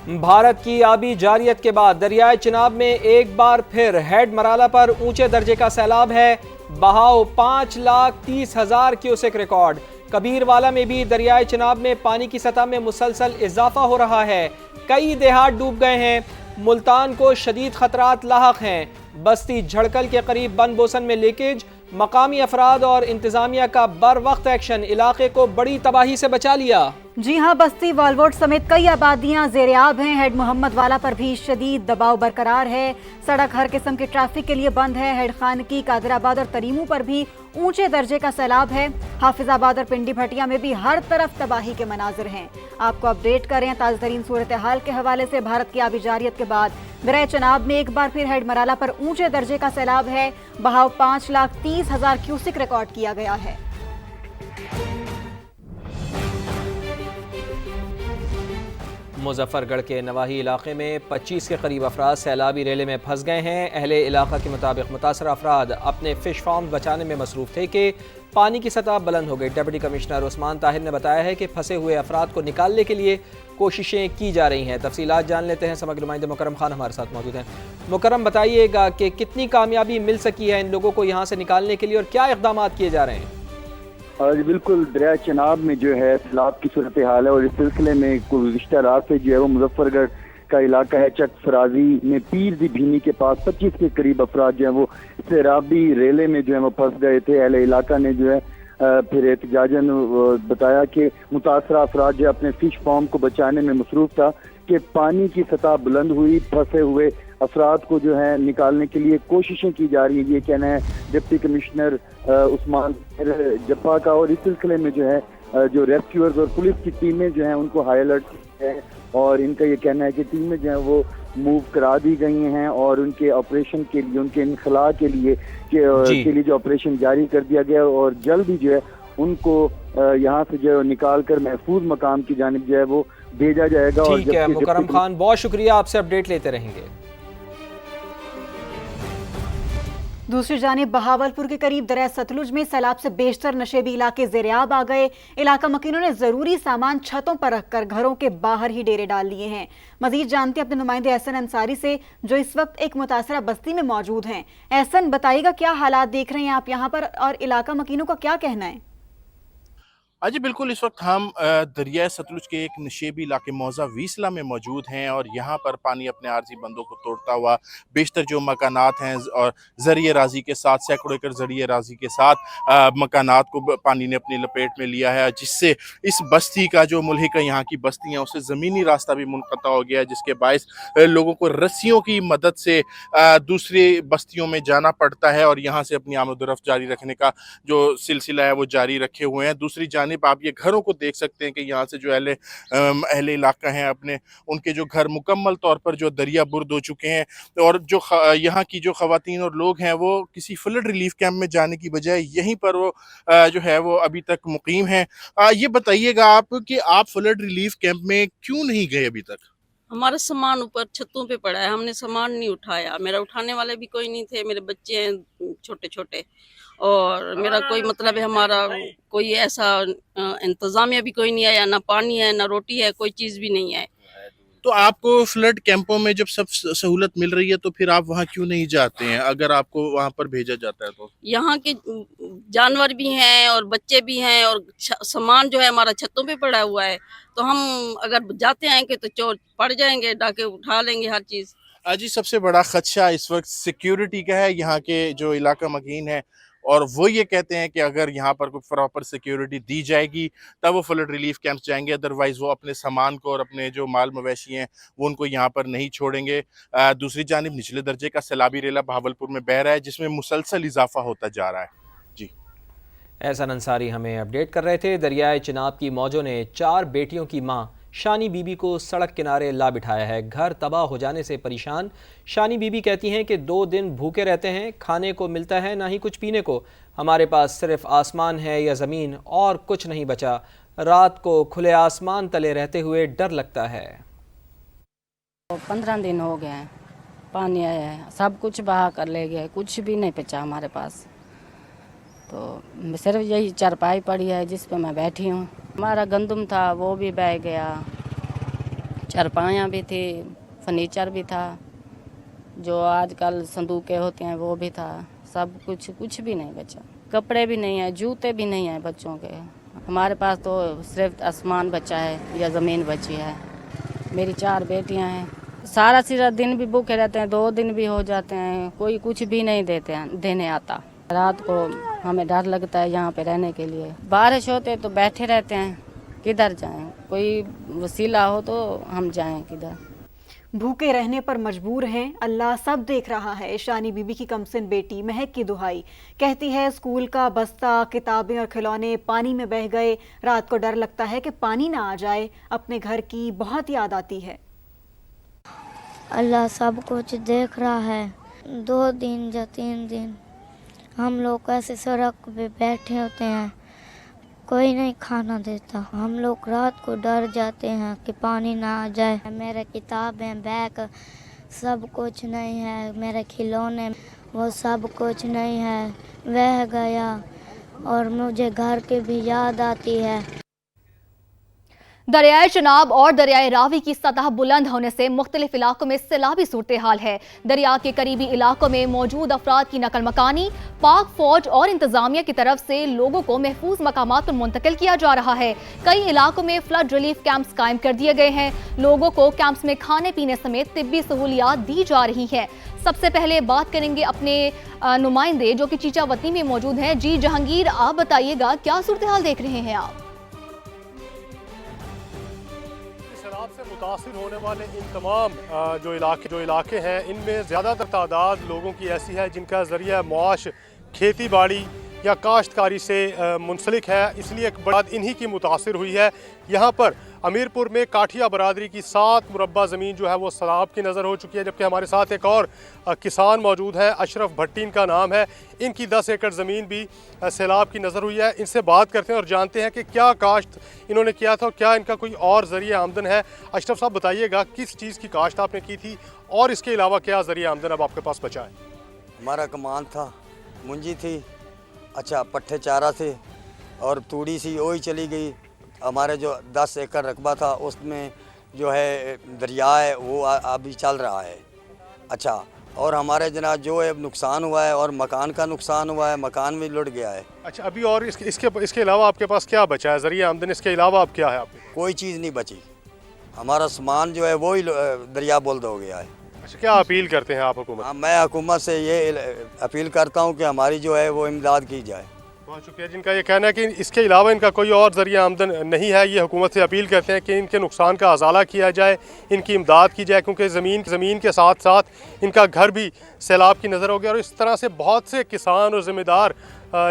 भारत की आबी जारियत के बाद दरियाए चिनाब में एक बार फिर हेड मराला पर ऊंचे दर्जे का सैलाब है। बहाव 5,30,000 क्यूसेक रिकॉर्ड। कबीरवाला में भी दरियाए चिनाब में पानी की सतह में मुसलसल इजाफा हो रहा है। कई देहात डूब गए हैं। मुल्तान को शदीद खतरात लाहक हैं। बस्ती झड़कल के करीब बन बोसन में लीकेज। मकामी अफराद और इंतजामिया का बर वक्त एक्शन इलाके को बड़ी तबाही से बचा लिया। जी हां, बस्ती वालवोट समेत कई आबादियां ज़ेर-ए-आब हैं। हेड मोहम्मद वाला पर भी शदीद दबाव बरकरार है। सड़क हर किस्म के ट्रैफिक के लिए बंद है। हेड खानकी, कादराबाद और तरीमू पर भी ऊंचे दर्जे का सैलाब है। हाफिजाबाद और पिंडी भटिया में भी हर तरफ तबाही के मनाजिर हैं। आपको अपडेट करें ताज़ा तरीन सूरत हाल के हवाले से। भारत की आबी जारियत के बाद दरियाए चिनाब में एक बार फिर हेड मराला पर ऊंचे दर्जे का सैलाब है। बहाव 5,30,000 क्यूसेक रिकॉर्ड किया गया है। मुजफ्फरगढ़ के नवाही इलाके में 25 के करीब अफराद सैलाबी रेले में फंस गए हैं। अहले इलाका के मुताबिक मुतासर अफराद अपने फिश फार्म बचाने में मसरूफ थे कि पानी की सतह बुलंद हो गई। डिप्टी कमिश्नर उस्मान ताहिर ने बताया है कि फंसे हुए अफराद को निकालने के लिए कोशिशें की जा रही हैं। तफसीलात जान लेते हैं। समग्र नुमाइंदे मुकरम खान हमारे साथ मौजूद हैं। मुकरम, बताइएगा कि कितनी कामयाबी मिल सकी है इन लोगों को यहाँ से निकालने के लिए और क्या इक़दाम किए जा रहे हैं? जी बिल्कुल, दरिया चिनाब में जो है सैलाब की सूरत हाल है और इस सिलसिले में गुज़िश्ता रात से जो है वो मुजफ्फरगढ़ का इलाका है चक फराजी में पीर दी भीनी के पास 25 के करीब अफराद जो है वो सैलाबी रेले में जो है वो फंस गए थे। अहले इलाका ने जो है फिर एहतजाजन बताया कि मुतासरा अफराद जो अपने फिश फार्म को बचाने में मसरूफ था कि पानी की सतह बुलंद हुई। फंसे हुए अफराद को जो है निकालने के लिए कोशिशें की जा रही है, ये कहना है डिप्टी कमिश्नर उस्मान जप्पा का। और इस सिलसिले में जो है जो रेस्क्यूअर्स और पुलिस की टीमें जो हैं उनको हाई अलर्ट है और इनका ये कहना है कि टीमें जो हैं वो मूव करा दी गई हैं और उनके ऑपरेशन के लिए, उनके इनखला के लिए जो ऑपरेशन जारी कर दिया गया और जल्द ही जो है उनको यहाँ से जो निकाल कर महफूज मकाम की जानिब जो है वो भेजा जाएगा। ठीक है मुकरम खान, बहुत शुक्रिया, आपसे अपडेट लेते रहेंगे। दूसरी जानिब बहावलपुर के करीब दरिया सतलुज में सैलाब से बेशतर नशेबी इलाके ज़ेर-ए-आब आ गए। इलाका मकीनों ने जरूरी सामान छतों पर रखकर घरों के बाहर ही डेरे डाल लिए हैं। मजीद जानते हैं अपने नुमाइंदे एहसन अंसारी से जो इस वक्त एक मुतासरा बस्ती में मौजूद हैं। एहसन, बताइएगा क्या हालात देख रहे हैं आप यहाँ पर और इलाका मकीनों का क्या कहना है? जी बिल्कुल, इस वक्त हम दरिया सतलुज के एक नशेबी इलाके मौजा वीसला में मौजूद हैं और यहाँ पर पानी अपने आर्जी बंदों को तोड़ता हुआ बेशतर जो मकानात हैं और ज़रिए राजी के साथ सैकड़ों एकड़ ज़रिए राजी के साथ मकानात को पानी ने अपनी लपेट में लिया है, जिससे इस बस्ती का जो मुल्हिक यहाँ की बस्तियाँ उससे ज़मीनी रास्ता भी मुनक़ता हो गया है, जिसके बायस लोगों को रस्सियों की मदद से दूसरी बस्तियों में जाना पड़ता है और यहाँ से अपनी आमद-ओ-रफ़्त जारी रखने का जो सिलसिला है वो जारी रखे हुए हैं। दूसरी जानिब आप ये घरों को देख सकते हैं कि यहाँ से जो अहले इलाका हैं अपने उनके जो घर मुकम्मल तौर पर जो दरिया बुर्द हो चुके हैं और जो यहाँ की जो ख़वातीन और लोग हैं वो किसी फ्लड रिलीफ कैंप में जाने की बजाय यहीं पर वो जो है वो अभी तक मुकीम हैं। ये बताइएगा आप कि आप फ्लड रिलीफ कैंप में क्यों नहीं गए अभी तक? हमारा सामान ऊपर छतों पे पड़ा है, हमने सामान नहीं उठाया। मेरा उठाने वाले भी कोई नहीं थे, मेरे बच्चे हैं छोटे छोटे और मेरा कोई मतलब है हमारा कोई ऐसा इंतजामिया भी कोई नहीं आया, ना पानी है ना रोटी है, कोई चीज़ भी नहीं है। तो आपको फ्लड कैंपों में जब सब सहूलत मिल रही है तो फिर आप वहाँ क्यों नहीं जाते हैं अगर आपको वहाँ पर भेजा जाता है तो? यहाँ के जानवर भी हैं और बच्चे भी हैं और सामान जो है हमारा छतों पे पड़ा हुआ है, तो हम अगर जाते आएंगे तो चोर पड़ जाएंगे, डाके उठा लेंगे हर चीज़। जी सबसे बड़ा खदशा इस वक्त सिक्योरिटी का है। यहाँ के जो इलाका मकीन है और वो ये कहते हैं कि अगर यहाँ पर कोई प्रॉपर सिक्योरिटी दी जाएगी तब वो फ्लड रिलीफ कैंप्स जाएंगे, अदरवाइज़ वो अपने सामान को और अपने जो माल मवेशी हैं वो उनको यहाँ पर नहीं छोड़ेंगे। दूसरी जानिब निचले दर्जे का सैलाबी रेला बहावलपुर में बह रहा है जिसमें मुसलसल इजाफा होता जा रहा है। जी एहसन अंसारी हमें अपडेट कर रहे थे। दरियाए चिनाब की मौजों ने 4 बेटियों की माँ शानी बीबी को सड़क किनारे ला बिठाया है। घर तबाह हो जाने से परेशान शानी बीबी कहती हैं कि 2 दिन भूखे रहते हैं, खाने को मिलता है ना ही कुछ पीने को। हमारे पास सिर्फ आसमान है या ज़मीन और कुछ नहीं बचा। रात को खुले आसमान तले रहते हुए डर लगता है। 15 दिन हो गए हैं, पानी आया है, सब कुछ बहा कर ले गया, कुछ भी नहीं बचा हमारे पास। तो सिर्फ यही चारपाई पड़ी है जिस पे मैं बैठी हूँ। हमारा गंदम था वो भी बह गया, चारपाइयाँ भी थी, फर्नीचर भी था, जो आजकल संदूकें होते हैं वो भी था, सब कुछ भी नहीं बचा। कपड़े भी नहीं है, जूते भी नहीं है बच्चों के। हमारे पास तो सिर्फ आसमान बचा है या ज़मीन बची है। मेरी 4 बेटियां हैं, सारा दिन भी भूखे रहते हैं, 2 दिन भी हो जाते हैं, कोई कुछ भी नहीं देने आता। रात को हमें डर लगता है यहाँ पे रहने के लिए। बारिश होते तो बैठे रहते हैं, किधर जाएं, कोई वसीला हो तो हम जाएं किधर। भूखे रहने पर मजबूर हैं, अल्लाह सब देख रहा है। शानी बीबी की कमसिन बेटी महक की दुहाई, कहती है स्कूल का बस्ता, किताबें और खिलौने पानी में बह गए। रात को डर लगता है कि पानी ना आ जाए, अपने घर की बहुत याद आती है। अल्लाह सब कुछ देख रहा है। 2 दिन या 3 दिन हम लोग ऐसे सड़क पे बैठे होते हैं, कोई नहीं खाना देता। हम लोग रात को डर जाते हैं कि पानी ना आ जाए। मेरे किताबें, बैग सब कुछ नहीं है, मेरे खिलौने वो सब कुछ नहीं है, बह गया। और मुझे घर की भी याद आती है। दरियाए चनाब और दरियाए रावी की सतह बुलंद होने से मुख्तलिफ इलाकों में सैलाबी सूरत हाल है। दरिया के करीबी इलाकों में मौजूद अफराद की नकल मकानी पाक फौज और इंतजामिया की तरफ से लोगों को महफूज मकामात पर मुंतकिल किया जा रहा है। कई इलाकों में फ्लड रिलीफ कैंप्स कायम कर दिए गए हैं। लोगों को कैंप्स में खाने पीने समेत तिब्बी सहूलियात दी जा रही हैं। सबसे पहले बात करेंगे अपने नुमाइंदे जो कि चीचावती में मौजूद हैं। जी जहांगीर, आप बताइएगा क्या सूरत हाल देख रहे हैं आप? से मुतासिर होने वाले इन तमाम जो इलाके हैं, इनमें ज़्यादातर तादाद लोगों की ऐसी है जिनका ज़रिया मुआश खेती बाड़ी या काश्तकारी से मुंसलिक है, इसलिए एक बड़ा इन्हीं की मुतासिर हुई है। यहाँ पर अमीरपुर में काठिया बरादरी की 7 मुरब्बा ज़मीन जो है वो सैलाब की नज़र हो चुकी है, जबकि हमारे साथ एक और किसान मौजूद है, अशरफ भट्टी इनका नाम है। इनकी 10 एकड़ ज़मीन भी सैलाब की नज़र हुई है। इनसे बात करते हैं और जानते हैं कि क्या काश्त इन्होंने किया था और क्या इनका कोई और ज़रिया आमदन है। अशरफ साहब बताइएगा, किस चीज़ की काश्त आपने की थी और इसके अलावा क्या ज़रिया आमदन अब आपके पास बचा है? हमारा कमान था, मुंजी थी, अच्छा पट्ठे चारा थे और तूड़ी सी वही चली गई। हमारे जो 10 एकड़ रकबा था उसमें जो है दरिया है वो अभी चल रहा है। अच्छा, और हमारे जनाब जो है नुकसान हुआ है और मकान का नुकसान हुआ है, मकान भी लुट गया है। अच्छा, अभी और इसके अलावा आपके पास क्या बचा है ज़रिया आमदन? इसके अलावा अब क्या है आपके? कोई चीज़ नहीं बची, हमारा सामान जो है वो ही दरिया बोल्द हो गया है। अच्छा, क्या अपील करते हैं आप हुकूमत? हाँ, मैं हुकूमत से ये अपील करता हूँ कि हमारी जो है वो इमदाद की जाए। बहुत शुक्रिया। जिनका ये कहना है कि इसके अलावा इनका कोई और ज़रिया आमदन नहीं है, ये हुकूमत से अपील करते हैं कि इनके नुकसान का अजाला किया जाए, इनकी इमदाद की जाए, क्योंकि ज़मीन के साथ साथ इनका घर भी सैलाब की नज़र हो गया। और इस तरह से बहुत से किसान और ज़िम्मेदार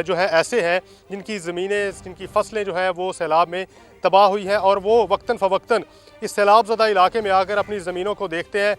जो है ऐसे हैं जिनकी ज़मीनें, जिनकी फसलें जो हैं वो सैलाब में तबाह हुई हैं और वो वक्तन फ़वक्तन इस सैलाब ज़दा इलाके में आकर अपनी ज़मीनों को देखते हैं